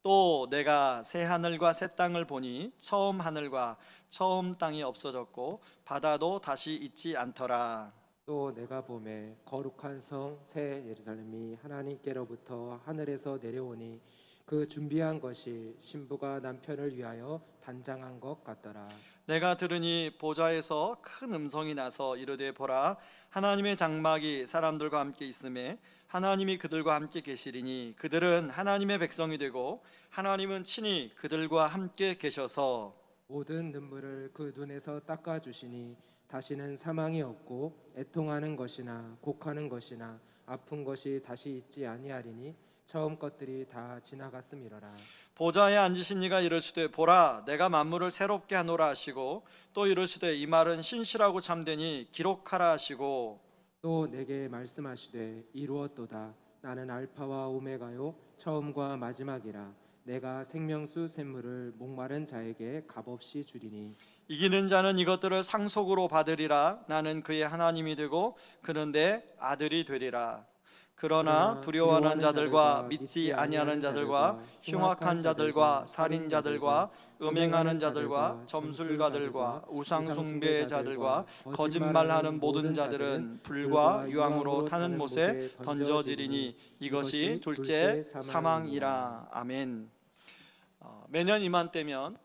또 내가 새 하늘과 새 땅을 보니 처음 하늘과 처음 땅이 없어졌고 바다도 다시 있지 않더라. 또 내가 보매 거룩한 성 새 예루살렘이 하나님께로부터 하늘에서 내려오니 그 준비한 것이 신부가 남편을 위하여 단장한 것 같더라. 내가 들으니 보좌에서 큰 음성이 나서 이르되 보라, 하나님의 장막이 사람들과 함께 있음에 하나님이 그들과 함께 계시리니 그들은 하나님의 백성이 되고 하나님은 친히 그들과 함께 계셔서 모든 눈물을 그 눈에서 닦아 주시니 다시는 사망이 없고 애통하는 것이나 곡하는 것이나 아픈 것이 다시 있지 아니하리니 처음 것들이 다 지나갔음이로라. 보좌에 앉으신 이가 이르시되 보라, 내가 만물을 새롭게 하노라 하시고 또 이르시되 이 말은 신실하고 참되니 기록하라 하시고 또 내게 말씀하시되 이루었도다. 나는 알파와 오메가요 처음과 마지막이라. 내가 생명수 샘물을 목마른 자에게 값없이 주리니 이기는 자는 이것들을 상속으로 받으리라. 나는 그의 하나님이 되고 그는 내 아들이 되리라. 그러나 두려워하는 자들과 믿지 아니하는 자들과 흉악한 자들과 살인자들과 음행하는 자들과 점술가들과 우상 숭배자들과 거짓말하는 모든 자들은 불과 유황으로 타는 못에 던져지리니 이것이 둘째 사망이라. 아멘. 매년 이맘때면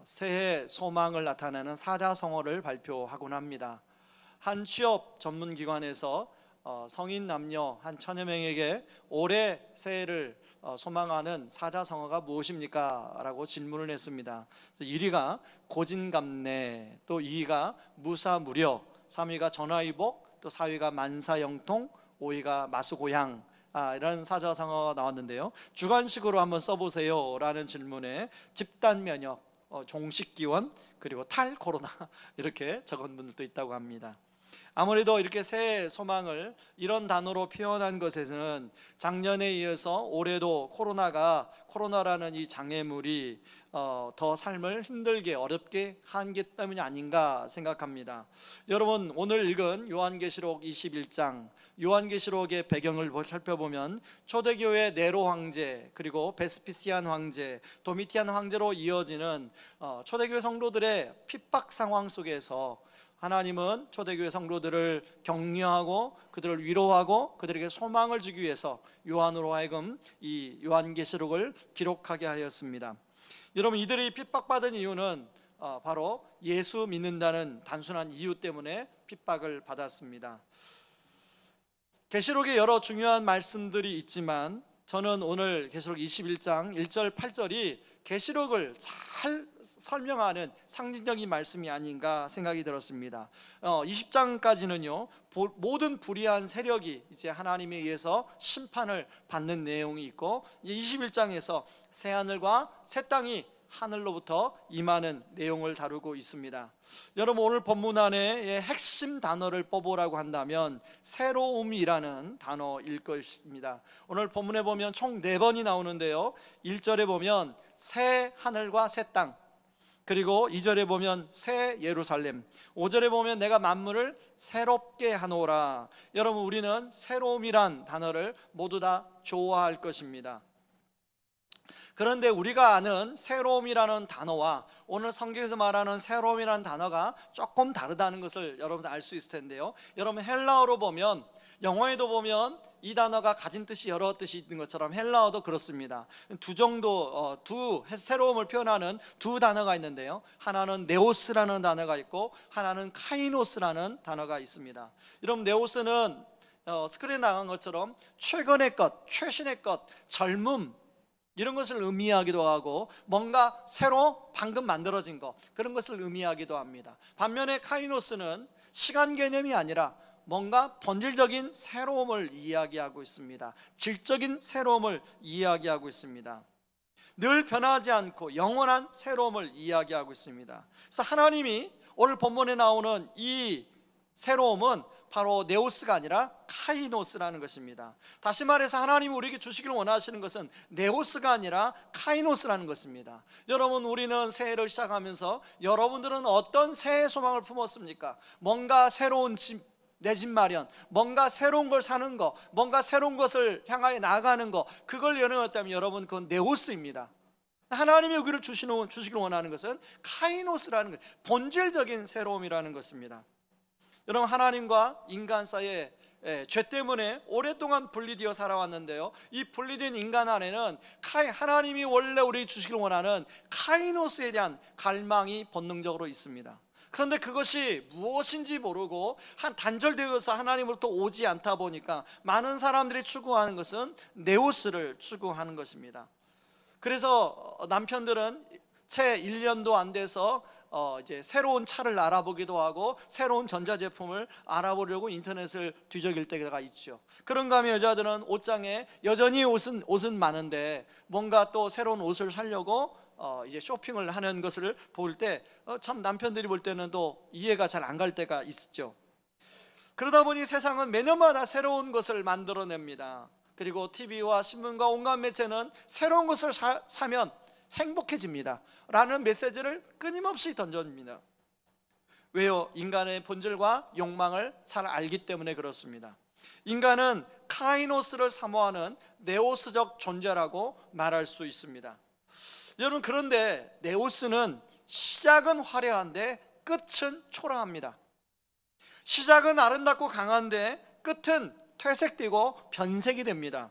새해 소망을 나타내는 사자성어를 발표하곤 합니다. 한 취업 전문기관에서 성인 남녀 한 1000여 명에게 올해 새해를 소망하는 사자성어가 무엇입니까? 라고 질문을 했습니다. 1위가 고진감래, 또 2위가 무사무려, 3위가 전화위복, 또 4위가 만사형통, 5위가 마수고향, 이런 사자성어가 나왔는데요. 주관식으로 한번 써보세요 라는 질문에 집단면역, 종식기원, 그리고 탈코로나 이렇게 적은 분들도 있다고 합니다. 아무래도 이렇게 새해 소망을 이런 단어로 표현한 것에는 작년에 이어서 올해도 코로나라는 이 장애물이 더 삶을 힘들게 어렵게 한 게 때문이 아닌가 생각합니다. 여러분, 오늘 읽은 요한계시록 21장, 요한계시록의 배경을 살펴보면 초대교회 네로 황제, 그리고 베스피시안 황제, 도미티안 황제로 이어지는 초대교회 성도들의 핍박 상황 속에서 하나님은 초대교회 성도들을 격려하고 그들을 위로하고 그들에게 소망을 주기 위해서 요한으로 하여금 이 요한계시록을 기록하게 하였습니다. 여러분, 이들이 핍박받은 이유는 바로 예수 믿는다는 단순한 이유 때문에 핍박을 받았습니다. 계시록에 여러 중요한 말씀들이 있지만 저는 오늘 계시록 21장 1절 8절이 계시록을 잘 설명하는 상징적인 말씀이 아닌가 생각이 들었습니다. 20장까지는요 모든 불의한 세력이 이제 하나님에 의해서 심판을 받는 내용이 있고, 이제 21장에서 새 하늘과 새 땅이 하늘로부터 임하는 내용을 다루고 있습니다. 여러분, 오늘 본문 안에 핵심 단어를 뽑으라고 한다면 새로움이라는 단어일 것입니다. 오늘 본문에 보면 총 4번이 나오는데요, 1절에 보면 새 하늘과 새 땅, 그리고 2절에 보면 새 예루살렘, 5절에 보면 내가 만물을 새롭게 하노라. 여러분, 우리는 새로움이란 단어를 모두 다 좋아할 것입니다. 그런데 우리가 아는 새로움이라는 단어와 오늘 성경에서 말하는 새로움이라는 단어가 조금 다르다는 것을 여러분들 알 수 있을 텐데요, 여러분 헬라어로 보면, 영어에도 보면 이 단어가 가진 뜻이 여러 뜻이 있는 것처럼 헬라어도 그렇습니다. 두 새로움을 표현하는 두 단어가 있는데요, 하나는 네오스라는 단어가 있고 하나는 카이노스라는 단어가 있습니다. 여러분, 네오스는 스크린에 나간 것처럼 최근의 것, 최신의 것, 젊음, 이런 것을 의미하기도 하고 뭔가 새로 방금 만들어진 것, 그런 것을 의미하기도 합니다. 반면에 카이노스는 시간 개념이 아니라 뭔가 본질적인 새로움을 이야기하고 있습니다. 질적인 새로움을 이야기하고 있습니다. 늘 변하지 않고 영원한 새로움을 이야기하고 있습니다. 그래서 하나님이 오늘 본문에 나오는 이 새로움은 바로 네오스가 아니라 카이노스라는 것입니다. 다시 말해서 하나님이 우리에게 주시기를 원하시는 것은 네오스가 아니라 카이노스라는 것입니다. 여러분, 우리는 새해를 시작하면서 여러분들은 어떤 새해 소망을 품었습니까? 뭔가 새로운 집, 내 집 마련, 뭔가 새로운 걸 사는 거, 뭔가 새로운 것을 향하여 나아가는 거, 그걸 연애했다면 여러분, 그건 네오스입니다. 하나님이 우리를 주시길 원하는 것은 카이노스라는 것, 본질적인 새로움이라는 것입니다. 여러분, 하나님과 인간 사이에 죄 때문에 오랫동안 분리되어 살아왔는데요, 이 분리된 인간 안에는 하나님이 원래 우리 주시길 원하는 카이노스에 대한 갈망이 본능적으로 있습니다. 그런데 그것이 무엇인지 모르고 단절되어서 하나님으로부터 오지 않다 보니까 많은 사람들이 추구하는 것은 네오스를 추구하는 것입니다. 그래서 남편들은 채 1년도 안 돼서 이제 새로운 차를 알아보기도 하고 새로운 전자제품을 알아보려고 인터넷을 뒤적일 때가 있죠. 그런가 하면 여자들은 옷장에 여전히 옷은 많은데 뭔가 또 새로운 옷을 사려고 이제 쇼핑을 하는 것을 볼 때 참 남편들이 볼 때는 또 이해가 잘 안 갈 때가 있죠. 그러다 보니 세상은 매년마다 새로운 것을 만들어냅니다. 그리고 TV와 신문과 온갖 매체는 새로운 것을 사면 행복해집니다 라는 메시지를 끊임없이 던져줍니다. 왜요? 인간의 본질과 욕망을 잘 알기 때문에 그렇습니다. 인간은 카이노스를 사모하는 네오스적 존재라고 말할 수 있습니다. 여러분, 그런데 네오스는 시작은 화려한데 끝은 초라합니다. 시작은 아름답고 강한데 끝은 퇴색되고 변색이 됩니다.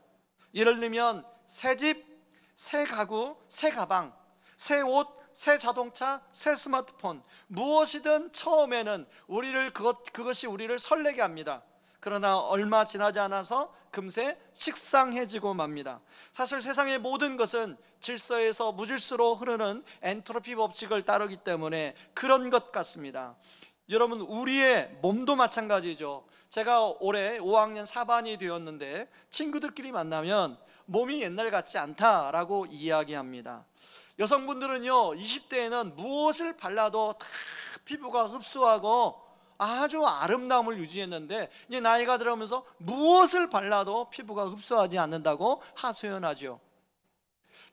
예를 들면 새 집, 새 가구, 새 가방, 새 옷, 새 자동차, 새 스마트폰, 무엇이든 처음에는 그것이 우리를 설레게 합니다. 그러나 얼마 지나지 않아서 금세 식상해지고 맙니다. 사실 세상의 모든 것은 질서에서 무질서로 흐르는 엔트로피 법칙을 따르기 때문에 그런 것 같습니다. 여러분, 우리의 몸도 마찬가지죠. 제가 올해 5학년 4반이 되었는데 친구들끼리 만나면 몸이 옛날 같지 않다라고 이야기합니다. 여성분들은요, 20대에는 무엇을 발라도 다 피부가 흡수하고 아주 아름다움을 유지했는데 이제 나이가 들어오면서 무엇을 발라도 피부가 흡수하지 않는다고 하소연하죠.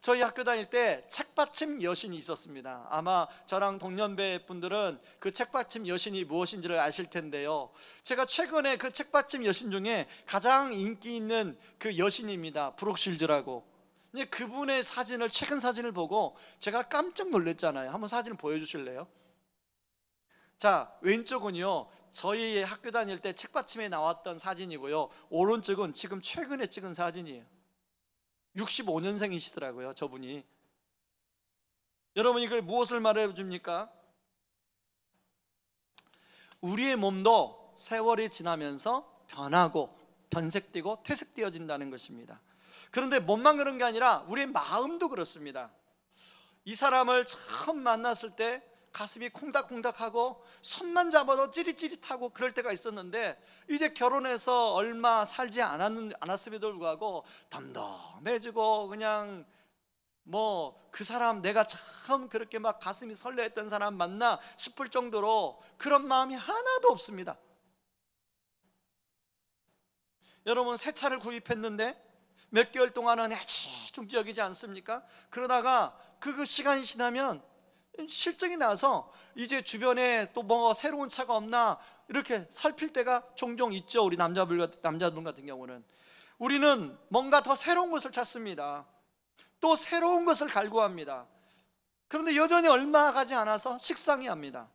저희 학교 다닐 때 책받침 여신이 있었습니다. 아마 저랑 동년배 분들은 그 책받침 여신이 무엇인지를 아실 텐데요, 제가 최근에 그 책받침 여신 중에 가장 인기 있는 그 여신입니다. 브룩실즈라고. 그분의 사진을, 최근 사진을 보고 제가 깜짝 놀랐잖아요. 한번 사진을 보여주실래요? 자, 왼쪽은요 저희 학교 다닐 때 책받침에 나왔던 사진이고요, 오른쪽은 지금 최근에 찍은 사진이에요. 65년생이시더라고요 저분이. 여러분, 이걸 무엇을 말해 줍니까? 우리의 몸도 세월이 지나면서 변하고 변색되고 퇴색되어진다는 것입니다. 그런데 몸만 그런 게 아니라 우리의 마음도 그렇습니다. 이 사람을 처음 만났을 때 가슴이 콩닥콩닥하고 손만 잡아도 찌릿찌릿하고 그럴 때가 있었는데 이제 결혼해서 얼마 살지 않았음에도 불구하고 덤덤해지고 그냥 그 사람, 내가 참 그렇게 막 가슴이 설레했던 사람 만나 싶을 정도로 그런 마음이 하나도 없습니다. 여러분, 새 차를 구입했는데 몇 개월 동안은 애지중지여기지 않습니까? 그러다가 그 시간이 지나면 실증이 나서 이제 주변에 또 뭐 새로운 차가 없나 이렇게 살필 때가 종종 있죠. 우리 남자분 같은 경우는 우리는 뭔가 더 새로운 것을 찾습니다. 또 새로운 것을 갈구합니다. 그런데 여전히 얼마 가지 않아서 식상해합니다.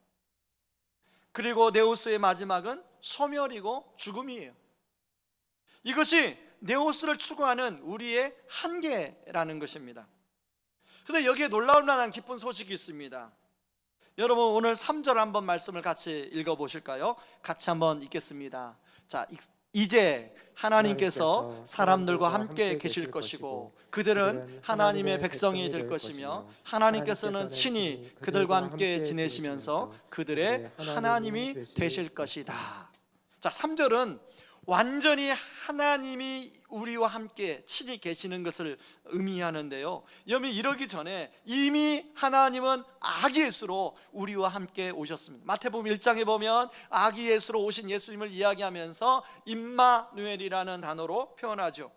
그리고 네오스의 마지막은 소멸이고 죽음이에요. 이것이 네오스를 추구하는 우리의 한계라는 것입니다. 그런데 여기에 놀라울 만한 기쁜 소식이 있습니다. 여러분, 오늘 3절 한번 말씀을 같이 읽어보실까요? 같이 한번 읽겠습니다. 자, 이제 하나님께서 사람들과 함께 계실 것이고 그들은 하나님의 백성이 될 것이며 하나님께서는 친히 그들과 함께 지내시면서 그들의 하나님이 되실 것이다. 자, 3절은 완전히 하나님이 우리와 함께 친히 계시는 것을 의미하는데요, 여러분, 이러기 전에 이미 하나님은 아기 예수로 우리와 함께 오셨습니다. 마태복음 1장에 보면 아기 예수로 오신 예수님을 이야기하면서 임마누엘이라는 단어로 표현하죠.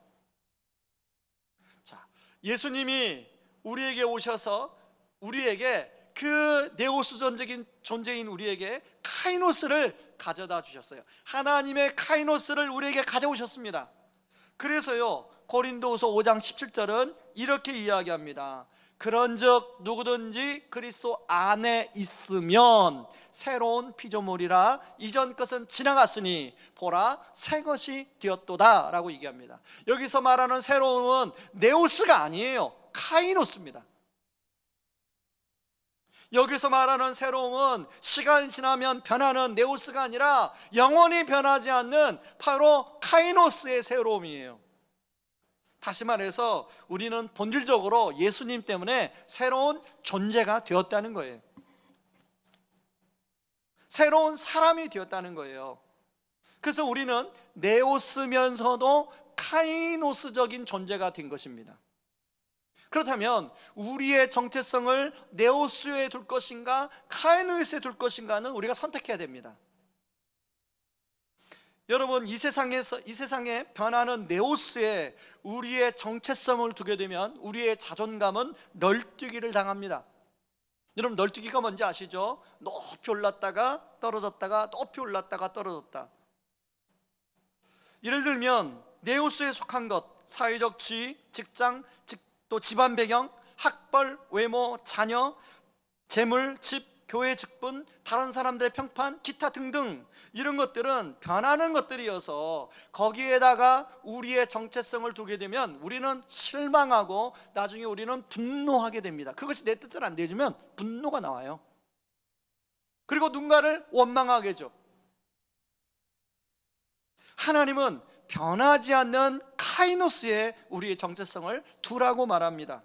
자, 예수님이 우리에게 오셔서 우리에게 그 네오스전적인 존재인 우리에게 카이노스를 가져다 주셨어요. 하나님의 카이노스를 우리에게 가져오셨습니다. 그래서요, 고린도후서 5장 17절은 이렇게 이야기합니다. 그런즉 누구든지 그리스도 안에 있으면 새로운 피조물이라, 이전 것은 지나갔으니 보라 새 것이 되었도다 라고 얘기합니다. 여기서 말하는 새로움은 네오스가 아니에요, 카이노스입니다. 여기서 말하는 새로움은 시간이 지나면 변하는 네오스가 아니라 영원히 변하지 않는 바로 카이노스의 새로움이에요. 다시 말해서 우리는 본질적으로 예수님 때문에 새로운 존재가 되었다는 거예요. 새로운 사람이 되었다는 거예요. 그래서 우리는 네오스면서도 카이노스적인 존재가 된 것입니다. 그렇다면 우리의 정체성을 네오스에 둘 것인가 카이노스에 둘 것인가는 우리가 선택해야 됩니다. 여러분, 이 세상에 변하는 네오스에 우리의 정체성을 두게 되면 우리의 자존감은 널뛰기를 당합니다. 여러분, 널뛰기가 뭔지 아시죠? 높이 올랐다가 떨어졌다가 높이 올랐다가 떨어졌다. 예를 들면 네오스에 속한 것, 사회적 지위, 직장, 또 집안 배경, 학벌, 외모, 자녀, 재물, 집, 교회 직분, 다른 사람들의 평판, 기타 등등, 이런 것들은 변하는 것들이어서 거기에다가 우리의 정체성을 두게 되면 우리는 실망하고 나중에 우리는 분노하게 됩니다. 그것이 내 뜻대로 안 되지만 분노가 나와요. 그리고 누군가를 원망하게 하죠. 하나님은 변하지 않는 카이노스에 우리의 정체성을 두라고 말합니다.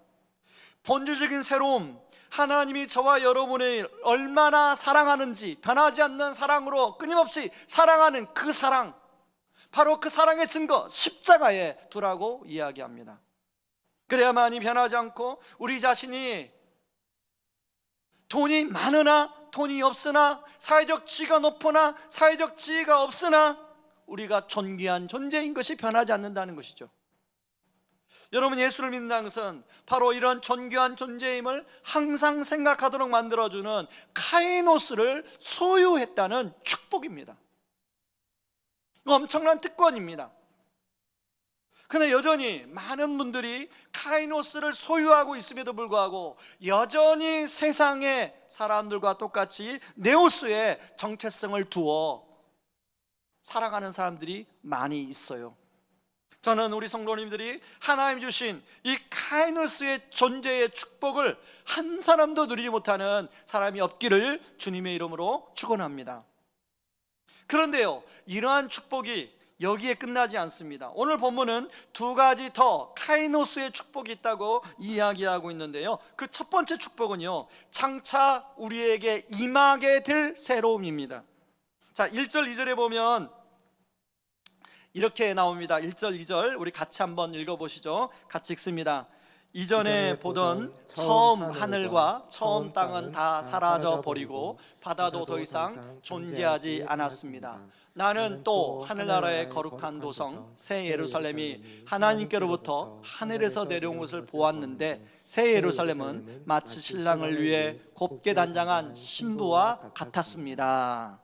본질적인 새로움, 하나님이 저와 여러분을 얼마나 사랑하는지, 변하지 않는 사랑으로 끊임없이 사랑하는 그 사랑, 바로 그 사랑의 증거 십자가에 두라고 이야기합니다. 그래야만이 변하지 않고 우리 자신이 돈이 많으나 돈이 없으나, 사회적 지위가 높으나 사회적 지위가 없으나 우리가 존귀한 존재인 것이 변하지 않는다는 것이죠. 여러분, 예수를 믿는다는 것은 바로 이런 존귀한 존재임을 항상 생각하도록 만들어주는 카이노스를 소유했다는 축복입니다. 이거 엄청난 특권입니다. 그런데 여전히 많은 분들이 카이노스를 소유하고 있음에도 불구하고 여전히 세상의 사람들과 똑같이 네오스의 정체성을 두어 살아가는 사람들이 많이 있어요. 저는 우리 성도님들이 하나님 주신 이 카이노스의 존재의 축복을 한 사람도 누리지 못하는 사람이 없기를 주님의 이름으로 축원합니다. 그런데요, 이러한 축복이 여기에 끝나지 않습니다. 오늘 본문은 두 가지 더 카이노스의 축복이 있다고 이야기하고 있는데요, 그 첫 번째 축복은요, 장차 우리에게 임하게 될 새로움입니다. 자, 1절 2절에 보면 이렇게 나옵니다. 1절 2절 우리 같이 한번 읽어보시죠. 같이 읽습니다. 이전에 보던 처음 하늘과 처음 땅은 다 사라져 버리고 바다도 더 이상 존재하지 않았습니다. 나는 또 하늘나라의 거룩한 도성 새 예루살렘이 하나님께로부터 하늘에서 내려온 것을 보았는데, 새 예루살렘은 마치 신랑을 위해 곱게 단장한 신부와 같았습니다.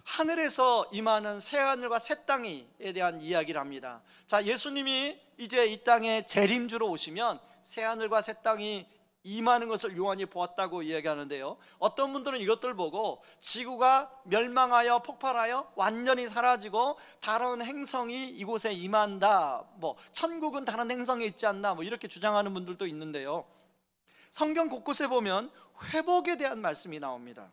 하늘에서 임하는 새 하늘과 새 땅에 대한 이야기를 합니다. 자, 예수님이 이제 이 땅에 재림주로 오시면 새 하늘과 새 땅이 임하는 것을 요한이 보았다고 이야기하는데요, 어떤 분들은 이것들 보고 지구가 멸망하여 폭발하여 완전히 사라지고 다른 행성이 이곳에 임한다, 천국은 다른 행성에 있지 않나, 이렇게 주장하는 분들도 있는데요, 성경 곳곳에 보면 회복에 대한 말씀이 나옵니다.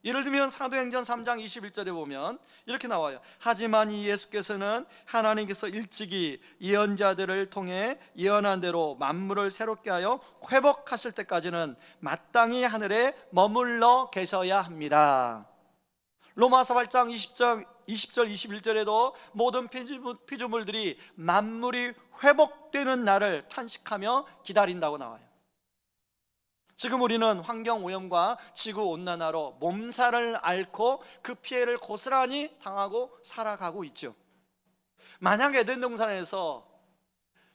예를 들면 사도행전 3장 21절에 보면 이렇게 나와요. 하지만 이 예수께서는 하나님께서 일찍이 예언자들을 통해 예언한 대로 만물을 새롭게 하여 회복하실 때까지는 마땅히 하늘에 머물러 계셔야 합니다. 로마서 8장 20절 21절에도 모든 피조물들이 만물이 회복되는 날을 탄식하며 기다린다고 나와요. 지금 우리는 환경오염과 지구온난화로 몸살을 앓고 그 피해를 고스란히 당하고 살아가고 있죠. 만약 에덴 동산에서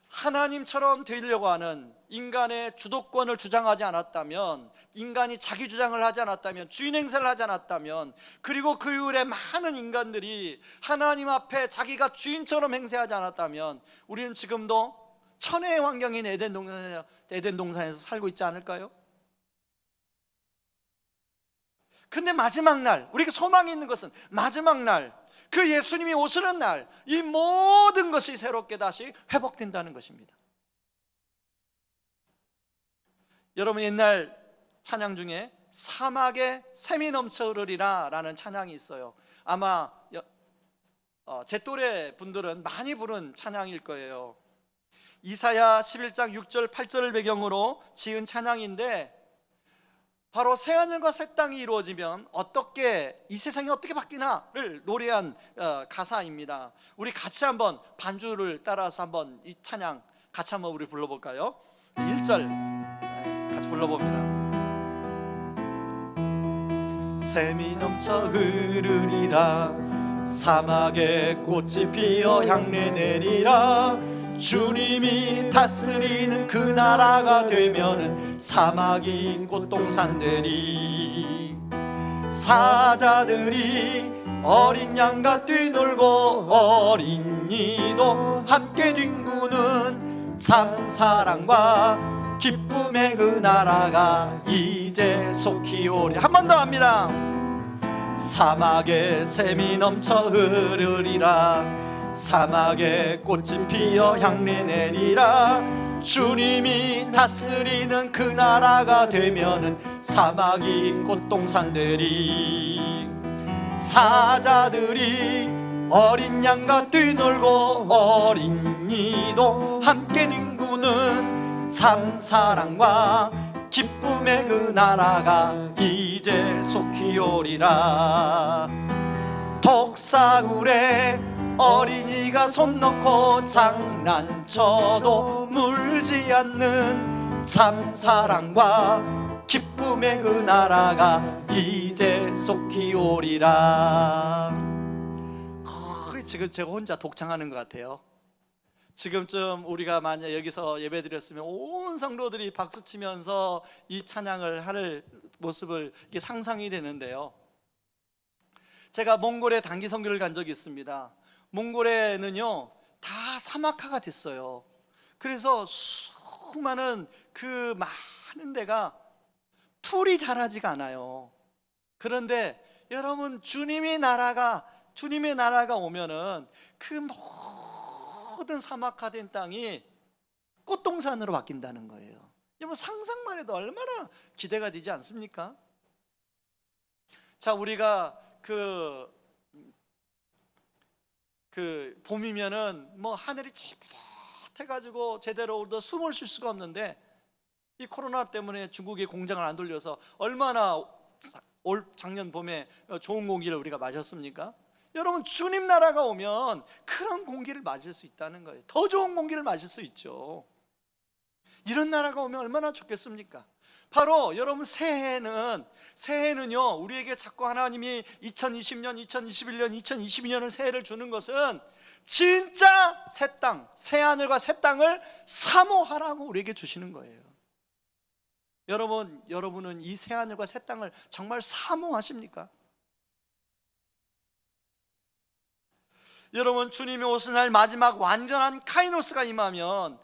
하나님처럼 되려고 하는 인간의 주도권을 주장하지 않았다면, 인간이 자기 주장을 하지 않았다면, 주인 행세를 하지 않았다면, 그리고 그 이후에 많은 인간들이 하나님 앞에 자기가 주인처럼 행세하지 않았다면 우리는 지금도 천혜의 환경인 에덴 동산에서 살고 있지 않을까요? 근데 마지막 날, 우리가 소망이 있는 것은 마지막 날, 그 예수님이 오시는 날, 이 모든 것이 새롭게 다시 회복된다는 것입니다. 여러분, 옛날 찬양 중에 사막에 샘이 넘쳐 흐르리라 라는 찬양이 있어요. 아마 제 또래 분들은 많이 부른 찬양일 거예요. 이사야 11장 6절 8절을 배경으로 지은 찬양인데, 바로 새하늘과 새 땅이 이루어지면 어떻게, 이 세상이 어떻게 바뀌나를 노래한 가사입니다. 우리 같이 한번 반주를 따라서 한번 이 찬양 같이 한번 우리 불러볼까요? 1절 같이 불러봅니다. 샘이 넘쳐 흐르리라, 사막에 꽃이 피어 향내 내리라. 주님이 다스리는 그 나라가 되면은 사막이 꽃동산 되리. 사자들이 어린 양과 뛰놀고 어린 이도 함께 뒹구는 참 사랑과 기쁨의 그 나라가 이제 속히 오리. 한 번 더 합니다. 사막에 샘이 넘쳐 흐르리라, 사막에 꽃이 피어 향내 내리라. 주님이 다스리는 그 나라가 되면은 사막이 꽃동산 되리. 사자들이 어린 양과 뛰놀고 어린 이도 함께 뒹구는 참 사랑과 기쁨의 그 나라가 이제 속히 오리라. 독사굴에 어린이가 손 넣고 장난쳐도 물지 않는 참 사랑과 기쁨의 그 나라가 이제 속히 오리라. 거의 지금 제가 혼자 독창하는 것 같아요. 지금쯤 우리가 만약 여기서 예배드렸으면 온 성도들이 박수치면서 이 찬양을 할 모습을 이렇게 상상이 되는데요. 제가 몽골에 단기 선교를 간 적이 있습니다. 몽골에는요 다 사막화가 됐어요. 그래서 수많은 그 많은 데가 풀이 자라지가 않아요. 그런데 여러분, 주님의 나라가 오면은 그 모든 사막화된 땅이 꽃동산으로 바뀐다는 거예요. 여러분, 상상만 해도 얼마나 기대가 되지 않습니까? 자, 우리가 그 봄이면은 뭐 하늘이 찌릿해가지고 제대로 우리도 숨을 쉴 수가 없는데, 이 코로나 때문에 중국이 공장을 안 돌려서 얼마나 올 작년 봄에 좋은 공기를 우리가 마셨습니까? 여러분, 주님 나라가 오면 그런 공기를 마실 수 있다는 거예요. 더 좋은 공기를 마실 수 있죠. 이런 나라가 오면 얼마나 좋겠습니까? 바로 여러분, 새해는요 우리에게 자꾸 하나님이 2020년, 2021년, 2022년을 새해를 주는 것은 진짜 새 땅, 새 하늘과 새 땅을 사모하라고 우리에게 주시는 거예요. 여러분은 이 새 하늘과 새 땅을 정말 사모하십니까? 여러분, 주님이 오신 날 마지막 완전한 카이노스가 임하면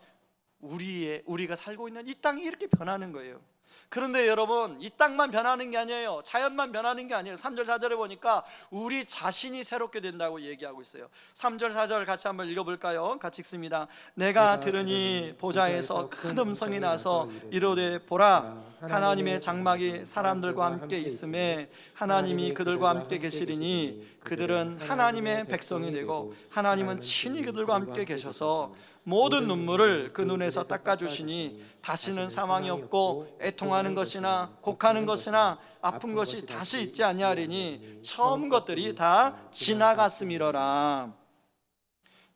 우리가 살고 있는 이 땅이 이렇게 변하는 거예요. 그런데 여러분, 이 땅만 변하는 게 아니에요. 자연만 변하는 게 아니에요. 3절 4절에 보니까 우리 자신이 새롭게 된다고 얘기하고 있어요. 3절 4절 같이 한번 읽어볼까요? 같이 읽습니다. 내가 들으니 보좌에서 큰 음성이 나서 이르되 보라, 하나님의 장막이 사람들과 함께 있음에 하나님이 그들과 함께 계시리니 그들은 하나님의 백성이 되고 하나님은 친히 그들과 함께 계셔서 모든 눈물을 그 눈에서 닦아주시니 다시는 사망이 없고 애통하는 것이나 곡하는 것이나 아픈 것이 다시 있지 아니하리니 처음 것들이 다 지나갔음이로라.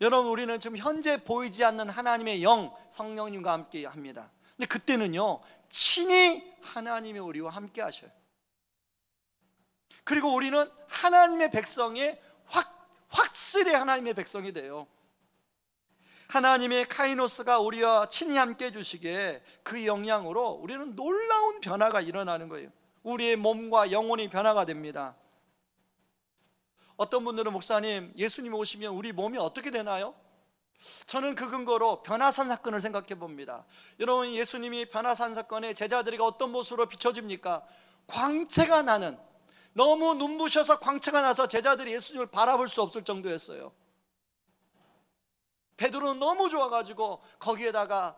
여러분, 우리는 지금 현재 보이지 않는 하나님의 영, 성령님과 함께 합니다. 근데 그때는요 친히 하나님이 우리와 함께 하셔요. 그리고 우리는 하나님의 백성이 확실히 하나님의 백성이 돼요. 하나님의 카이노스가 우리와 친히 함께 해주시기에 그 영향으로 우리는 놀라운 변화가 일어나는 거예요. 우리의 몸과 영혼이 변화가 됩니다. 어떤 분들은 목사님, 예수님이 오시면 우리 몸이 어떻게 되나요? 저는 그 근거로 변화산 사건을 생각해 봅니다. 여러분, 예수님이 변화산 사건에 제자들에게 어떤 모습으로 비춰집니까? 광채가 나는, 너무 눈부셔서 광채가 나서 제자들이 예수님을 바라볼 수 없을 정도였어요. 베드로는 너무 좋아가지고 거기에다가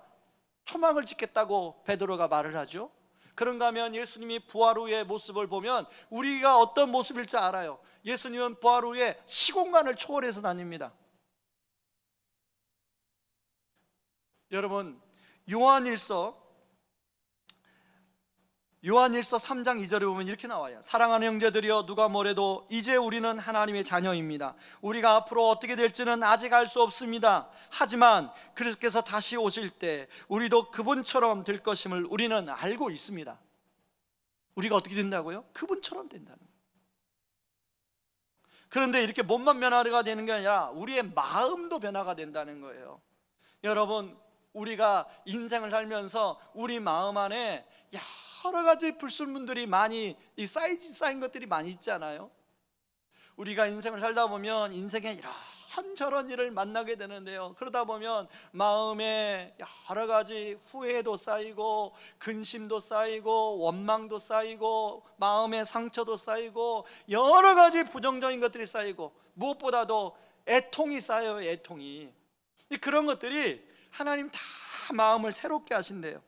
초막을 짓겠다고 베드로가 말을 하죠. 그런가 하면 예수님이 부활 후의 모습을 보면 우리가 어떤 모습일지 알아요. 예수님은 부활 후에 시공간을 초월해서 다닙니다. 여러분, 요한일서 3장 2절에 보면 이렇게 나와요. 사랑하는 형제들이여, 누가 뭐래도 이제 우리는 하나님의 자녀입니다. 우리가 앞으로 어떻게 될지는 아직 알 수 없습니다. 하지만 그리스도께서 다시 오실 때 우리도 그분처럼 될 것임을 우리는 알고 있습니다. 우리가 어떻게 된다고요? 그분처럼 된다는 거예요. 그런데 이렇게 몸만 변화가 되는 게 아니라 우리의 마음도 변화가 된다는 거예요. 여러분, 우리가 인생을 살면서 우리 마음 안에 여러 가지 불순물들이 많이 쌓인 것들이 많이 있잖아요. 우리가 인생을 살다 보면 인생에 이런저런 일을 만나게 되는데요, 그러다 보면 마음에 여러 가지 후회도 쌓이고 근심도 쌓이고 원망도 쌓이고 마음의 상처도 쌓이고 여러 가지 부정적인 것들이 쌓이고 무엇보다도 애통이 쌓여요. 애통이. 그런 것들이 하나님 다 마음을 새롭게 하신대요.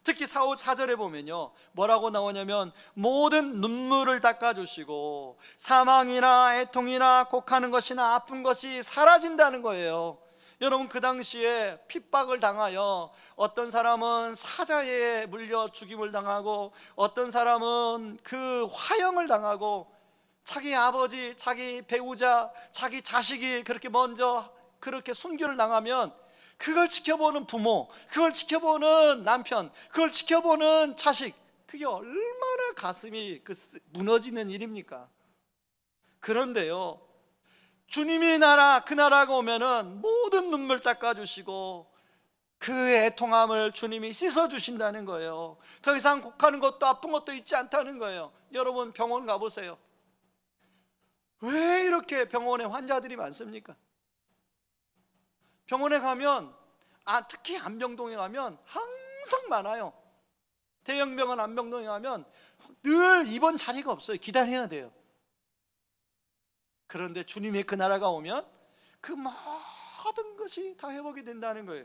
특히 4절에 보면요, 뭐라고 나오냐면 모든 눈물을 닦아주시고 사망이나 애통이나 곡하는 것이나 아픈 것이 사라진다는 거예요. 여러분, 그 당시에 핍박을 당하여 어떤 사람은 사자에 물려 죽임을 당하고 어떤 사람은 그 화형을 당하고 자기 아버지, 자기 배우자, 자기 자식이 그렇게 먼저 그렇게 순교를 당하면 그걸 지켜보는 부모, 그걸 지켜보는 남편, 그걸 지켜보는 자식, 그게 얼마나 가슴이 무너지는 일입니까? 그런데요, 주님이 나라, 그 나라가 오면은 모든 눈물 닦아주시고 그 애통함을 주님이 씻어주신다는 거예요. 더 이상 곡하는 것도 아픈 것도 있지 않다는 거예요. 여러분, 병원 가보세요. 왜 이렇게 병원에 환자들이 많습니까? 병원에 가면, 특히 안병동에 가면 항상 많아요. 대형병원 안병동에 가면 늘 입원 자리가 없어요. 기다려야 돼요. 그런데 주님의 그 나라가 오면 그 모든 것이 다 회복이 된다는 거예요.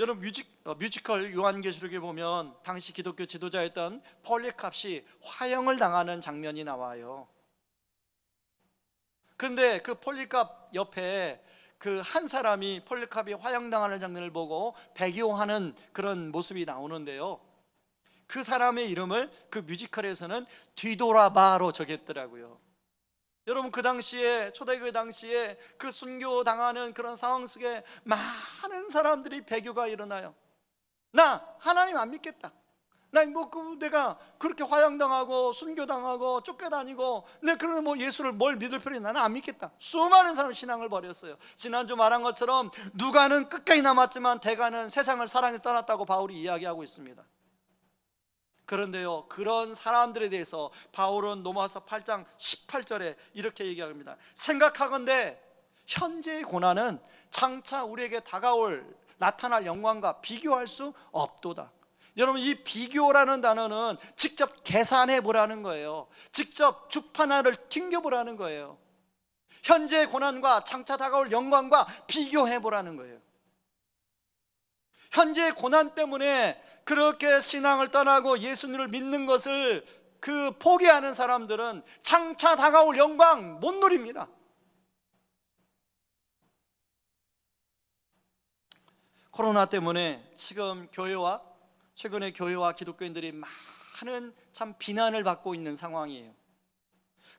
여러분, 뮤지컬 요한계시록에 보면 당시 기독교 지도자였던 폴리캅이 화형을 당하는 장면이 나와요. 그런데 그 폴리캅 옆에 그 한 사람이 폴리캅이 화형당하는 장면을 보고 배교하는 그런 모습이 나오는데요, 그 사람의 이름을 그 뮤지컬에서는 뒤돌아봐로 적였더라고요. 여러분, 그 당시에, 초대교회 당시에 그 순교당하는 그런 상황 속에 많은 사람들이 배교가 일어나요. 나 하나님 안 믿겠다, 내가 그렇게 화형당하고 순교당하고 쫓겨다니고 그러면 예수를 뭘 믿을 필요 있나? 나는 안 믿겠다. 수많은 사람이 신앙을 버렸어요. 지난주 말한 것처럼 누가는 끝까지 남았지만 대가는 세상을 사랑해서 떠났다고 바울이 이야기하고 있습니다. 그런데요, 그런 사람들에 대해서 바울은 로마서 8장 18절에 이렇게 얘기합니다. 생각하건대 현재의 고난은 장차 우리에게 나타날 영광과 비교할 수 없도다. 여러분, 이 비교라는 단어는 직접 계산해 보라는 거예요. 직접 주판화를 튕겨보라는 거예요. 현재의 고난과 장차 다가올 영광과 비교해 보라는 거예요. 현재의 고난 때문에 그렇게 신앙을 떠나고 예수님을 믿는 것을 포기하는 사람들은 장차 다가올 영광 못 누립니다. 코로나 때문에 지금 최근에 교회와 기독교인들이 많은 참 비난을 받고 있는 상황이에요.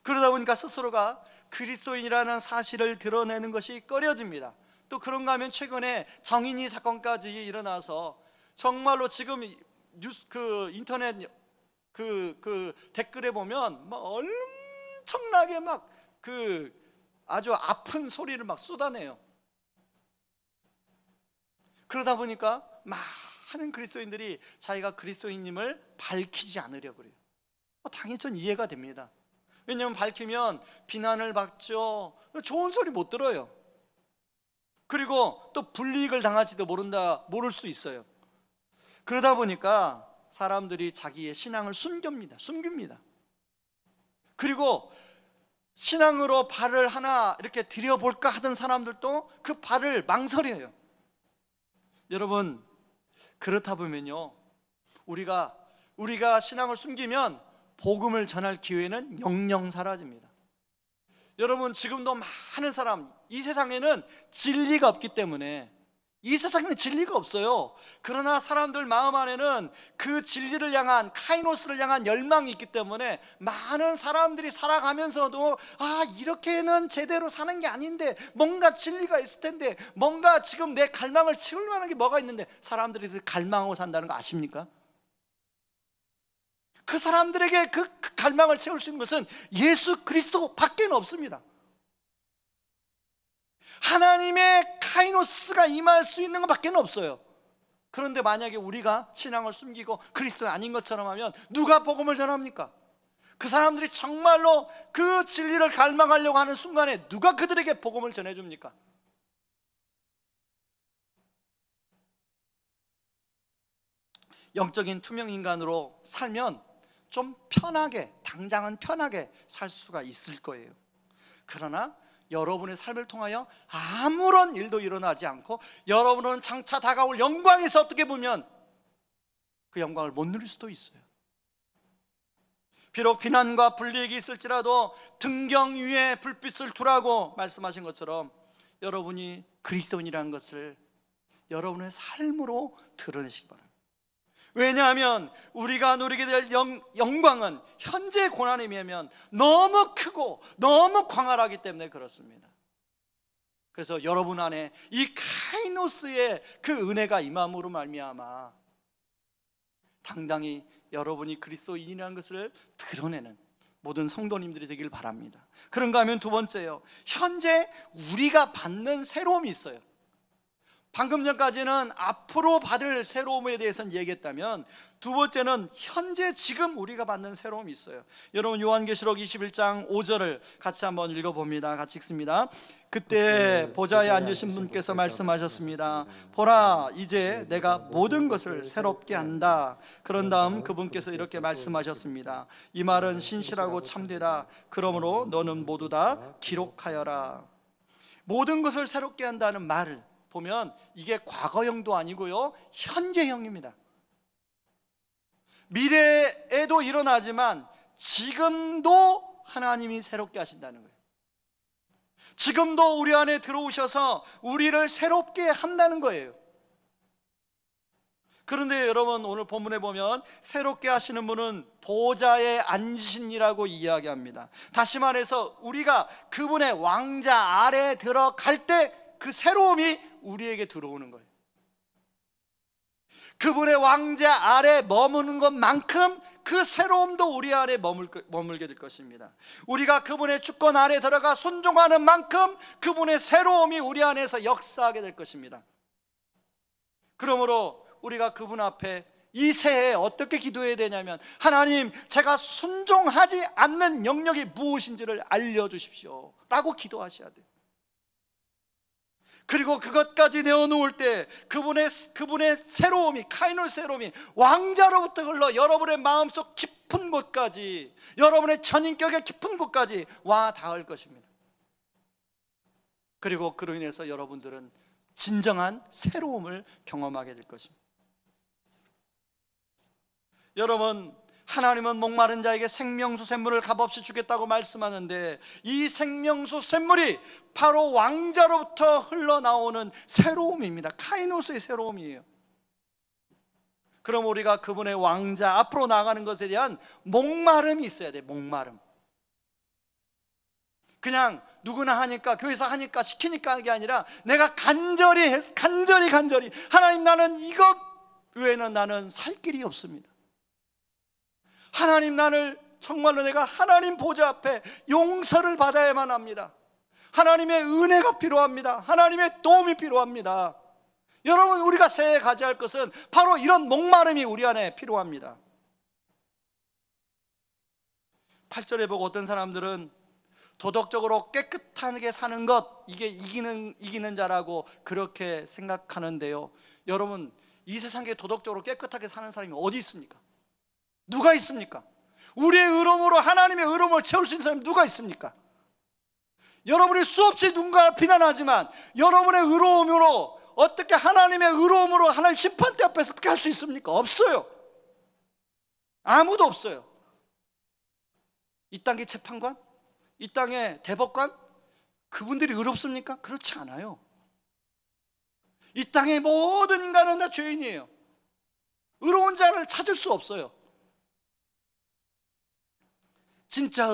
그러다 보니까 스스로가 그리스도인이라는 사실을 드러내는 것이 꺼려집니다. 또 그런가 하면 최근에 정인이 사건까지 일어나서 정말로 지금 인터넷 댓글에 보면 엄청나게 아주 아픈 소리를 막 쏟아내요. 그러다 보니까 많은 그리스도인들이 자기가 그리스도인임을 밝히지 않으려고 그래요. 당연히 전 이해가 됩니다. 왜냐하면 밝히면 비난을 받죠. 좋은 소리 못 들어요. 그리고 또 불이익을 당할지도 모를 수 있어요. 그러다 보니까 사람들이 자기의 신앙을 숨깁니다. 그리고 신앙으로 발을 하나 이렇게 들여볼까 하던 사람들도 그 발을 망설여요. 여러분, 그렇다 보면요, 우리가 신앙을 숨기면 복음을 전할 기회는 영영 사라집니다. 여러분, 지금도 많은 사람, 이 세상에는 진리가 없기 때문에, 이 세상에는 진리가 없어요. 그러나 사람들 마음 안에는 그 진리를 향한, 카이노스를 향한 열망이 있기 때문에 많은 사람들이 살아가면서도 이렇게는 제대로 사는 게 아닌데, 뭔가 진리가 있을 텐데, 뭔가 지금 내 갈망을 채울 만한 게 뭐가 있는데, 사람들이 그 갈망하고 산다는 거 아십니까? 그 사람들에게 그 갈망을 채울 수 있는 것은 예수 그리스도 밖에는 없습니다. 하나님의 카이노스가 임할 수 있는 것밖에 없어요. 그런데 만약에 우리가 신앙을 숨기고 그리스도 아닌 것처럼 하면 누가 복음을 전합니까? 그 사람들이 정말로 그 진리를 갈망하려고 하는 순간에 누가 그들에게 복음을 전해줍니까? 영적인 투명 인간으로 살면 좀 편하게, 당장은 편하게 살 수가 있을 거예요. 그러나 여러분의 삶을 통하여 아무런 일도 일어나지 않고 여러분은 장차 다가올 영광에서 어떻게 보면 그 영광을 못 누릴 수도 있어요. 비록 비난과 불이익이 있을지라도 등경 위에 불빛을 두라고 말씀하신 것처럼 여러분이 그리스도인이라는 것을 여러분의 삶으로 드러내시기 바랍니다. 왜냐하면 우리가 누리게 될 영광은 현재 고난에 비하면 너무 크고 너무 광활하기 때문에 그렇습니다. 그래서 여러분 안에 이 카이노스의 그 은혜가 임함으로 말미암아 당당히 여러분이 그리스도인이라는 것을 드러내는 모든 성도님들이 되길 바랍니다. 그런가 하면 두 번째요, 현재 우리가 받는 새로움이 있어요. 방금 전까지는 앞으로 받을 새로움에 대해서는 얘기했다면, 두 번째는 현재 지금 우리가 받는 새로움이 있어요. 여러분, 요한계시록 21장 5절을 같이 한번 읽어봅니다. 같이 읽습니다. 그때 보좌에 앉으신 분께서 말씀하셨습니다. 보라, 이제 내가 모든 것을 새롭게 한다. 그런 다음 그분께서 이렇게 말씀하셨습니다. 이 말은 신실하고 참되다. 그러므로 너는 모두 다 기록하여라. 모든 것을 새롭게 한다는 말을 보면 이게 과거형도 아니고요, 현재형입니다. 미래에도 일어나지만 지금도 하나님이 새롭게 하신다는 거예요. 지금도 우리 안에 들어오셔서 우리를 새롭게 한다는 거예요. 그런데 여러분, 오늘 본문에 보면 새롭게 하시는 분은 보좌에 앉으신이라고 이야기합니다. 다시 말해서 우리가 그분의 왕자 아래에 들어갈 때 그 새로움이 우리에게 들어오는 거예요. 그분의 왕자 아래 머무는 것만큼 그 새로움도 우리 아래 머물게 될 것입니다. 우리가 그분의 주권 아래 들어가 순종하는 만큼 그분의 새로움이 우리 안에서 역사하게 될 것입니다. 그러므로 우리가 그분 앞에 이 새해에 어떻게 기도해야 되냐면, 하나님, 제가 순종하지 않는 영역이 무엇인지를 알려주십시오 라고 기도하셔야 돼요. 그리고 그것까지 내어놓을 때 그분의 새로움이, 카이노스 새로움이 왕자로부터 흘러 여러분의 마음속 깊은 곳까지, 여러분의 전인격의 깊은 곳까지 와 닿을 것입니다. 그리고 그로 인해서 여러분들은 진정한 새로움을 경험하게 될 것입니다. 여러분, 하나님은 목마른 자에게 생명수 샘물을 값없이 주겠다고 말씀하는데, 이 생명수 샘물이 바로 왕자로부터 흘러나오는 새로움입니다. 카이노스의 새로움이에요. 그럼 우리가 그분의 왕자 앞으로 나아가는 것에 대한 목마름이 있어야 돼요. 목마름. 그냥 누구나 하니까, 교회에서 하니까, 시키니까 하는 게 아니라 내가 간절히 하나님, 나는 이것 외에는 나는 살 길이 없습니다. 하나님, 나를 정말로 내가 하나님 보좌 앞에 용서를 받아야만 합니다. 하나님의 은혜가 필요합니다. 하나님의 도움이 필요합니다. 여러분, 우리가 새해 가져야 할 것은 바로 이런 목마름이 우리 안에 필요합니다. 8절에 보고 어떤 사람들은 도덕적으로 깨끗하게 사는 것, 이게 이기는 자라고 그렇게 생각하는데요, 여러분, 이 세상에 도덕적으로 깨끗하게 사는 사람이 어디 있습니까? 누가 있습니까? 우리의 의로움으로 하나님의 의로움을 채울 수 있는 사람이 누가 있습니까? 여러분이 수없이 누군가를 비난하지만 여러분의 의로움으로 어떻게 하나님의 의로움으로 하나님 심판대 앞에서 어떻게 할 수 있습니까? 없어요. 아무도 없어요. 이 땅의 재판관? 이 땅의 대법관? 그분들이 의롭습니까? 그렇지 않아요. 이 땅의 모든 인간은 다 죄인이에요. 의로운 자를 찾을 수 없어요. 진짜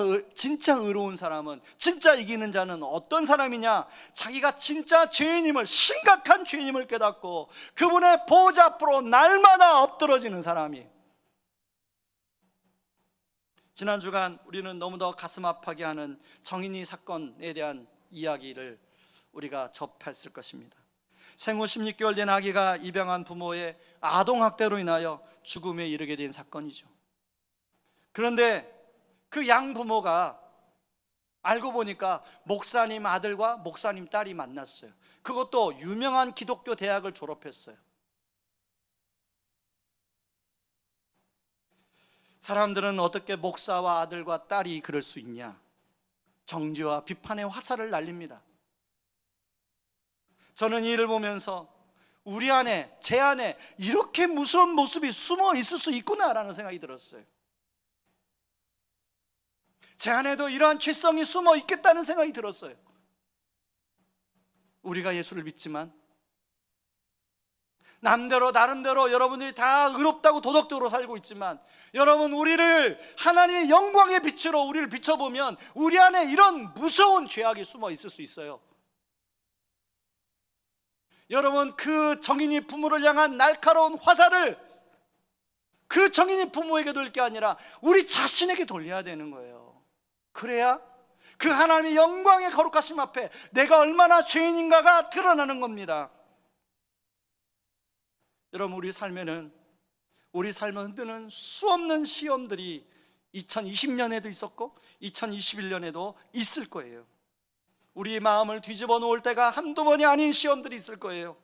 의로운 사람은, 진짜 이기는 자는 어떤 사람이냐? 자기가 진짜 죄인임을, 심각한 죄인임을 깨닫고 그분의 보좌 앞으로 날마다 엎드러지는 사람이에요. 지난 주간 우리는 너무도 가슴 아파게 하는 정인이 사건에 대한 이야기를 우리가 접했을 것입니다. 생후 16개월 된 아기가 입양한 부모의 아동학대로 인하여 죽음에 이르게 된 사건이죠. 그런데 그 양부모가 알고 보니까 목사님 아들과 목사님 딸이 만났어요. 그것도 유명한 기독교 대학을 졸업했어요. 사람들은 어떻게 목사와 아들과 딸이 그럴 수 있냐? 정죄와 비판의 화살을 날립니다. 저는 이 일을 보면서 우리 안에, 제 안에 이렇게 무서운 모습이 숨어 있을 수 있구나라는 생각이 들었어요. 제 안에도 이러한 죄성이 숨어 있겠다는 생각이 들었어요. 우리가 예수를 믿지만 남대로 나름대로 여러분들이 다 의롭다고 도덕적으로 살고 있지만, 여러분, 우리를 하나님의 영광의 빛으로 우리를 비춰보면 우리 안에 이런 무서운 죄악이 숨어 있을 수 있어요. 여러분, 그 정인이 부모를 향한 날카로운 화살을 그 정인이 부모에게 돌릴 게 아니라 우리 자신에게 돌려야 되는 거예요. 그래야 그 하나님의 영광의 거룩하심 앞에 내가 얼마나 죄인인가가 드러나는 겁니다. 여러분, 우리 삶을 흔드는 수없는 시험들이 2020년에도 있었고 2021년에도 있을 거예요. 우리 마음을 뒤집어 놓을 때가 한두 번이 아닌 시험들이 있을 거예요.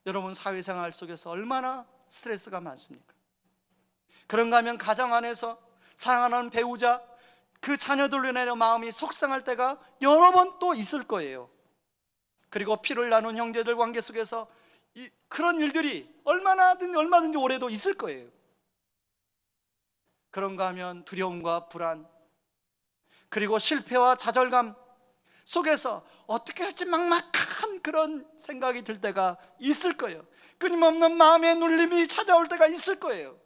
여러분, 사회생활 속에서 얼마나 스트레스가 많습니까? 그런가 하면 가정 안에서 사랑하는 배우자, 그 자녀들로 인해 마음이 속상할 때가 여러 번 또 있을 거예요. 그리고 피를 나눈 형제들 관계 속에서 그런 일들이 얼마든지 올해도 있을 거예요. 그런가 하면 두려움과 불안, 그리고 실패와 좌절감 속에서 어떻게 할지 막막한 그런 생각이 들 때가 있을 거예요. 끊임없는 마음의 눌림이 찾아올 때가 있을 거예요.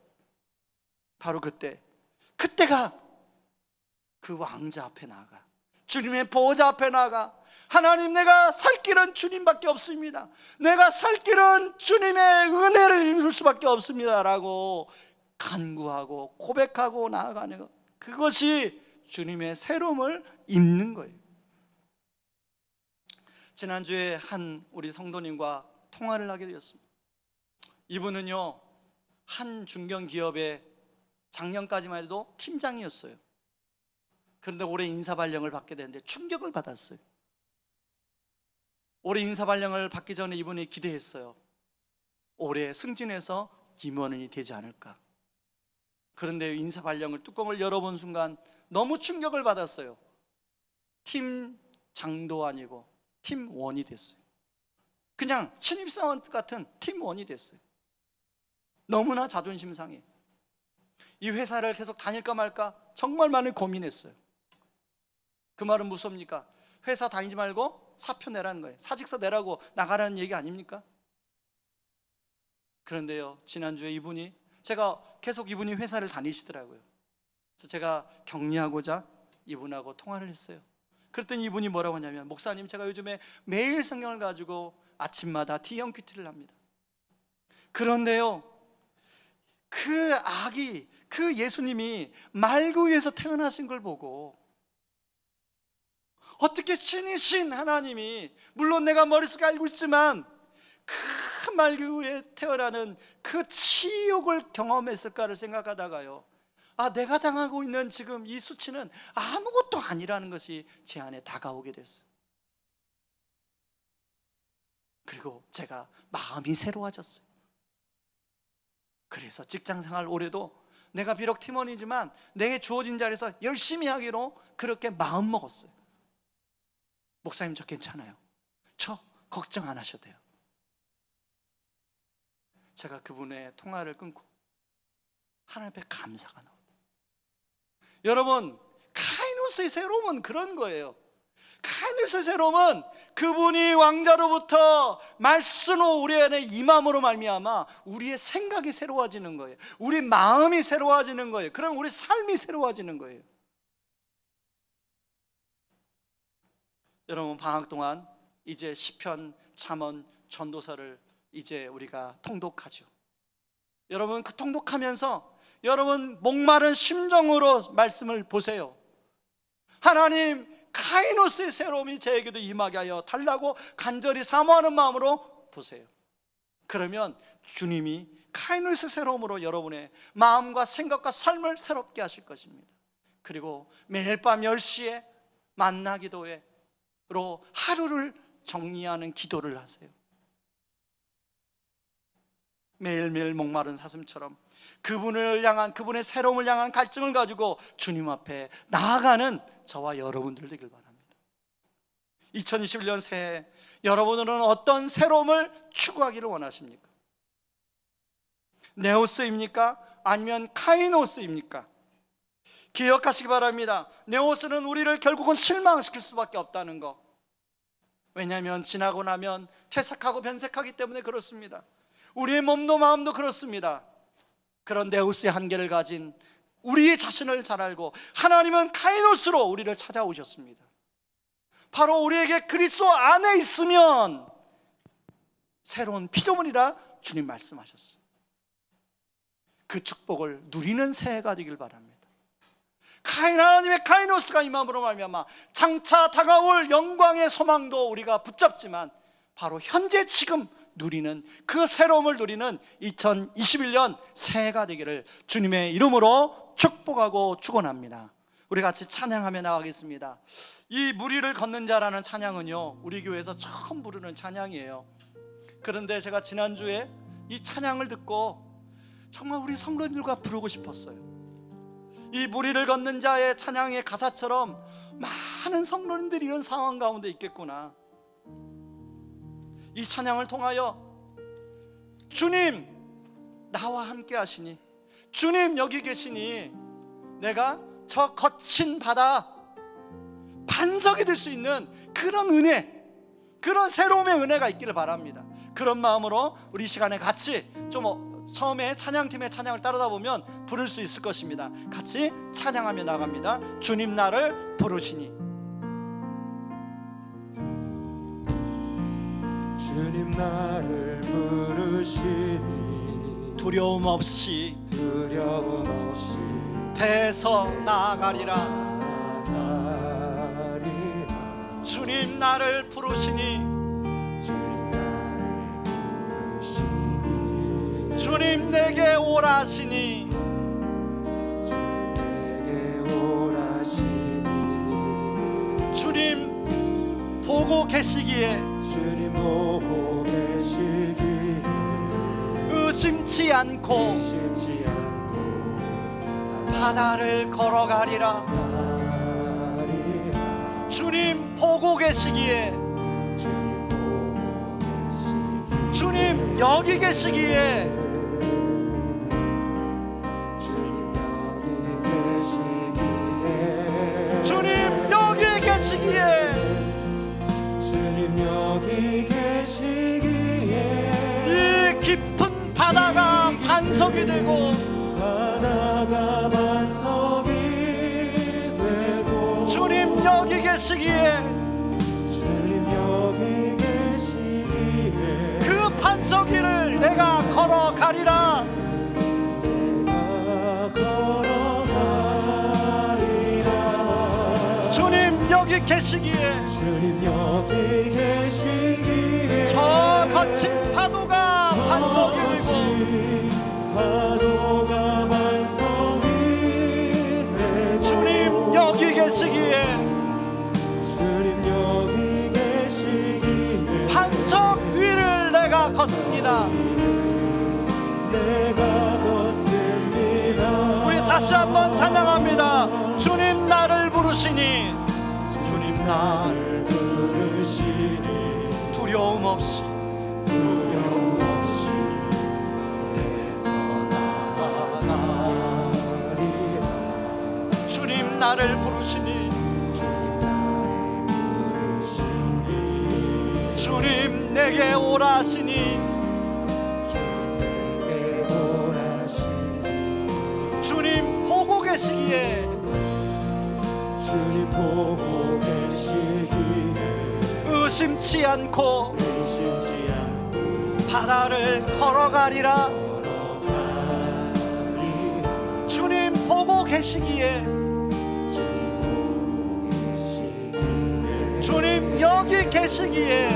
바로 그때가 그 왕자 앞에 나아가, 주님의 보호자 앞에 나아가, 하나님, 내가 살 길은 주님밖에 없습니다. 내가 살 길은 주님의 은혜를 입을 수밖에 없습니다 라고 간구하고 고백하고 나아가는 것, 그것이 주님의 새로움을 입는 거예요. 지난주에 한 우리 성도님과 통화를 하게 되었습니다. 이분은요, 한 중견기업의 작년까지만 해도 팀장이었어요. 그런데 올해 인사발령을 받게 되는데 충격을 받았어요. 올해 인사발령을 받기 전에 이분이 기대했어요. 올해 승진해서 임원이 되지 않을까. 그런데 인사발령을 뚜껑을 열어본 순간 너무 충격을 받았어요. 팀장도 아니고 팀원이 됐어요. 그냥 신입사원 같은 팀원이 됐어요. 너무나 자존심 상해. 이 회사를 계속 다닐까 말까 정말 많이 고민했어요. 그 말은 무섭니까? 회사 다니지 말고 사표 내라는 거예요. 사직서 내라고 나가라는 얘기 아닙니까? 그런데요, 지난주에 제가 계속 이분이 회사를 다니시더라고요. 그래서 제가 격려하고자 이분하고 통화를 했어요. 그랬더니 이분이 뭐라고 하냐면, 목사님, 제가 요즘에 매일 성경을 가지고 아침마다 T형 큐티를 합니다. 그런데요, 그 아기, 그 예수님이 말구 위에서 태어나신 걸 보고 어떻게 신이신 하나님이, 물론 내가 머릿속에 알고 있지만 그 말기후에 태어나는 그 치욕을 경험했을까를 생각하다가요, 내가 당하고 있는 지금 이 수치는 아무것도 아니라는 것이 제 안에 다가오게 됐어요. 그리고 제가 마음이 새로워졌어요. 그래서 직장생활 올해도 내가 비록 팀원이지만 내게 주어진 자리에서 열심히 하기로 그렇게 마음 먹었어요. 목사님, 저 괜찮아요. 저 걱정 안 하셔도 돼요. 제가 그분의 통화를 끊고 하나님 앞에 감사가 나오더라고요. 여러분, 카이노스의 새로움은 그런 거예요. 카이노스의 새로움은 그분이 왕자로부터 말씀으로 우리 안에 임함으로 말미암아 우리의 생각이 새로워지는 거예요. 우리 마음이 새로워지는 거예요. 그럼 우리 삶이 새로워지는 거예요. 여러분, 방학 동안 이제 시편, 잠언, 전도서를 이제 우리가 통독하죠. 여러분, 그 통독하면서 여러분 목마른 심정으로 말씀을 보세요. 하나님, 카이노스의 새로움이 저에게도 임하게 하여 달라고 간절히 사모하는 마음으로 보세요. 그러면 주님이 카이노스의 새로움으로 여러분의 마음과 생각과 삶을 새롭게 하실 것입니다. 그리고 매일 밤 10시에 만나 기도회로 하루를 정리하는 기도를 하세요. 매일매일 목마른 사슴처럼 그분을 향한, 그분의 새로움을 향한 갈증을 가지고 주님 앞에 나아가는 저와 여러분들 되길 바랍니다. 2021년 새해 여러분들은 어떤 새로움을 추구하기를 원하십니까? 네오스입니까? 아니면 카이노스입니까? 기억하시기 바랍니다. 네오스는 우리를 결국은 실망시킬 수밖에 없다는 거. 왜냐하면 지나고 나면 퇴색하고 변색하기 때문에 그렇습니다. 우리의 몸도 마음도 그렇습니다. 그런 네오스의 한계를 가진 우리 자신을 잘 알고 하나님은 카이노스로 우리를 찾아오셨습니다. 바로 우리에게 그리스도 안에 있으면 새로운 피조물이라 주님 말씀하셨어요. 그 축복을 누리는 새해가 되길 바랍니다. 하나님의 카이노스가 임함으로 말미암아 장차 다가올 영광의 소망도 우리가 붙잡지만 바로 현재 지금 누리는 그 새로움을 누리는 2021년 새해가 되기를 주님의 이름으로 축복하고 축원합니다. 우리 같이 찬양하며 나가겠습니다. 이 무리를 걷는 자라는 찬양은요, 우리 교회에서 처음 부르는 찬양이에요. 그런데 제가 지난주에 이 찬양을 듣고 정말 우리 성도님들과 부르고 싶었어요. 이 무리를 걷는 자의 찬양의 가사처럼 많은 성도님들이 이런 상황 가운데 있겠구나. 이 찬양을 통하여 주님 나와 함께 하시니, 주님 여기 계시니 내가 저 거친 바다 반석이 될 수 있는 그런 은혜, 그런 새로움의 은혜가 있기를 바랍니다. 그런 마음으로 우리 시간에 같이 좀 처음에 찬양팀의 찬양을 따르다 보면 부를 수 있을 것입니다. 같이 찬양하며 나갑니다. 주님 나를 부르시니. 주님 나를 부르시니 두려움 없이 배에서 나아가리라. 주님 나를 부르시니 주님 내게 오라시니 주님 보고 계시기에 의심치 않고 바다를 걸어가리라. 주님 보고 계시기에, 주님 여기 계시기에, 주님 여기 계시기에, 이 깊은 바다가 반석이 되고 주님 여기 계시기에 그 반석 위를 내가 걸어가리라. 주님 여기 여기 계시기에, 주님 여기 계시기에 저 거친 파도가 반석이 되고, 파도가 반석이 되고 주님 여기 계시기에, 주님 여기 계시기에 반석 위를 내가 걷습니다. 내가 걷습니다. 우리 다시 한번 찬양합니다. 주님 나를 부르시니, 주님 나를 부르시니 두려움 없이 두려움 없이 애써 나아가리라. 주님 나를 부르시니, 주님 나를 부르시니 주님 내게 오라 하시니, 내게 오라시니 주님 보고 계시기에, 주님 보고 계시기에 의심치 않고 의심치 않고 바다를 걸어가리라. 걸어가리라. 주님 보고 계시기에, 주님 보고 계시기에 주님 여기 계시기에,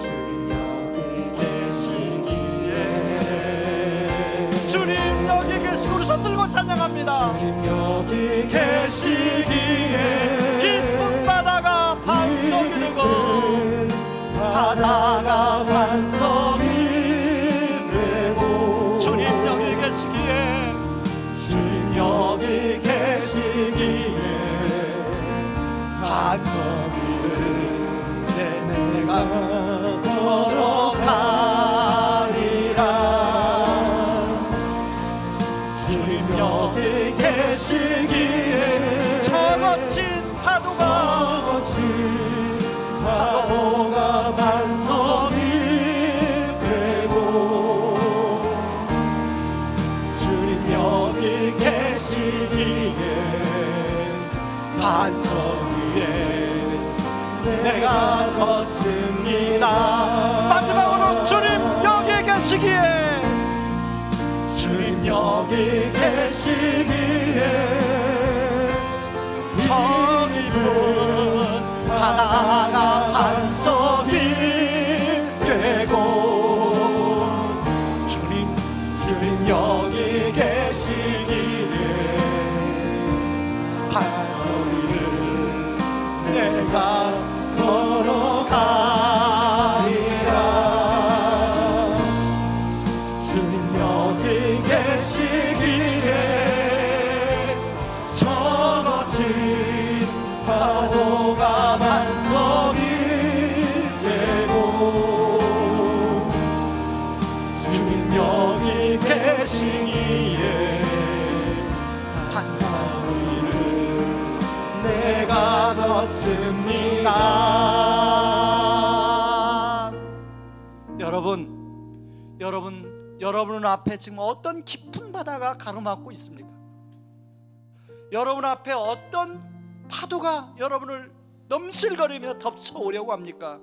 주님 여기 계시기에 주님 여기 계시고, 우리 손 들고 찬양합니다. 주님 여기 계시기에 깊은 바다가 반석이 되고, 바다가 반석이 되고 주님 여기 계시기에, 주님 여기 계시기에 반석 위를 내가 걸어가리라. 주님 여기 계시기에 저 거친 파도가 파도가 반석이 되고 주님 여기 계시기에 반석 위에 내가 걷습니다. 마지막으로 주님 여기 계시기에, 주님 여기 계시기에 저 깊은 바다가 반석이 되고, 주님 여기 계시기에 반석 위를 내가 걸어가리라. 주님 여기 계시기에 저 거친 파도가 반석이 되고 주님 여기 계시기에 반석 위를 내가 걷습니다. 여러분 앞에 지금 어떤 깊은 바다가 가로막고 있습니까? 여러분 앞에 어떤 파도가 여러분을 넘실거리며 덮쳐오려고 합니까?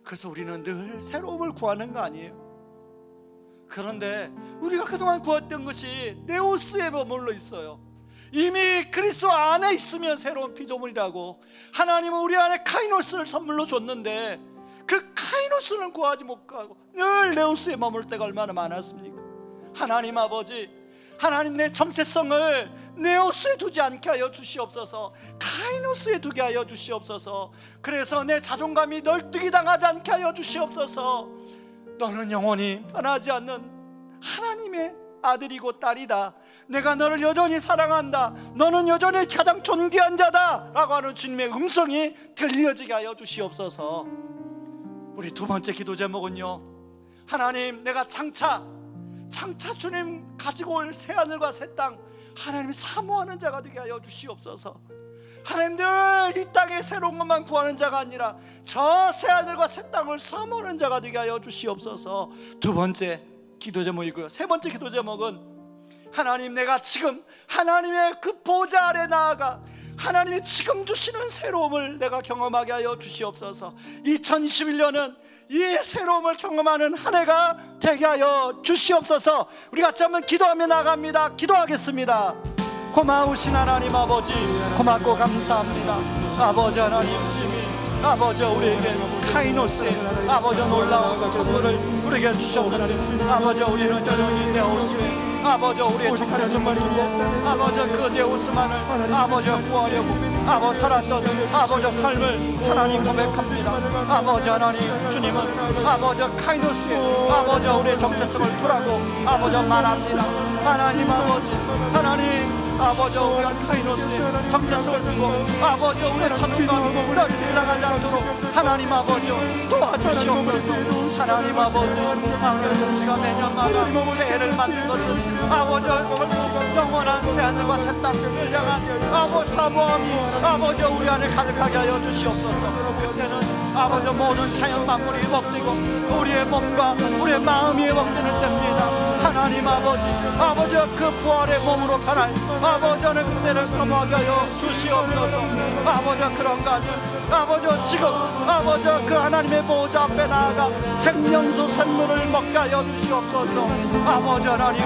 그래서 우리는 늘 새로움을 구하는 거 아니에요? 그런데 우리가 그동안 구했던 것이 네오스에 머물러 있어요. 이미 그리스도 안에 있으면 새로운 피조물이라고 하나님은 우리 안에 카이노스를 선물로 줬는데, 그 카이노스는 구하지 못하고 늘 네오스에 머물 때가 얼마나 많았습니까? 하나님 아버지, 하나님 내 정체성을 네오스에 두지 않게 하여 주시옵소서. 카이노스에 두게 하여 주시옵소서. 그래서 내 자존감이 널뛰기 당하지 않게 하여 주시옵소서. 너는 영원히 변하지 않는 하나님의 아들이고 딸이다. 내가 너를 여전히 사랑한다. 너는 여전히 가장 존귀한 자다 라고 하는 주님의 음성이 들려지게 하여 주시옵소서. 우리 두 번째 기도 제목은요, 하나님 내가 장차 주님 가지고 올 새하늘과 새 땅 하나님이 사모하는 자가 되게 하여 주시옵소서. 하나님 늘 이 땅에 새로운 것만 구하는 자가 아니라 저 새하늘과 새 땅을 사모하는 자가 되게 하여 주시옵소서. 두 번째 기도 제목이고요. 세 번째 기도 제목은 하나님 내가 지금 하나님의 그 보좌 아래 나아가 하나님이 지금 주시는 새로움을 내가 경험하게 하여 주시옵소서. 2021년은 이 새로움을 경험하는 한 해가 되게 하여 주시옵소서. 우리 같이 한번 기도하며 나갑니다. 기도하겠습니다. 고마우신 하나님 아버지 고맙고 감사합니다. 아버지 하나님 아버지 우리에게 카이노스의 아버지 놀라운 선물을 우리에게 주셨는데 아버지 우리는 여전히 데우스의 아버지 우리의 정체성을 두고 아버지 그 데우스만을 아버지 구하려고 아버지 살았던 아버지 삶을 하나님 고백합니다. 아버지 하나님 주님은 아버지 카이노스의 아버지 우리의 정체성을 두라고 아버지 말합니다. 하나님 아버지 하나님 아버지 우리가 카이노스의 정체성을 두고 아버지 우리의 자존감이 흔들려가지 않도록 하나님 아버지 도와주시옵소서. 하나님 아버지 우리가 매년마다 새해를 만든 것은 아버지 결국 영원한 새하늘과 새 땅을 향한 아버지 사모함이 아버지 우리 안에 가득하게 하여 주시옵소서. 그때는 아버지 모든 자연 만물이 먹되고 우리의 몸과 우리의 마음이 먹되는 때입니다. 하나님 아버지 그 부활의 몸으로 변할 아버지는 그때를 사모하게 하여 주시옵소서. 아버지 그런가 하면 아버지 지금 아버지 그 하나님의 보좌 앞에 나아가 생명수 샘물을 먹게 하여 주시옵소서. 아버지 하나님